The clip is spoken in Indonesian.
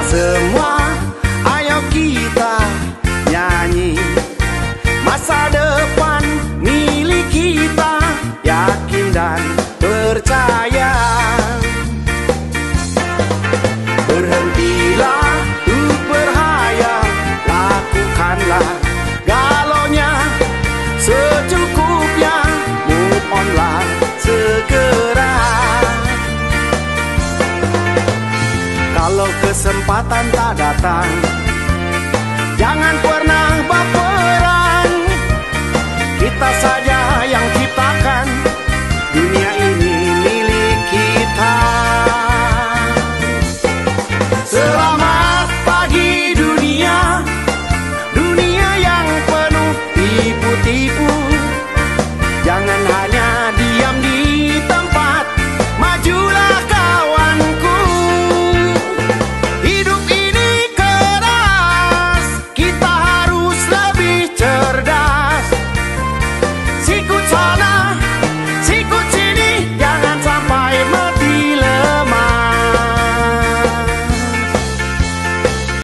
semua, ayo kita nyanyi. Masa depan milik kita, yakin dan percaya. Berhentilah untuk berhayal, lakukanlah galaunya secukupnya, move onlah segera. Kalau kesempatan tak datang, jangan pernah baperan. Kita saja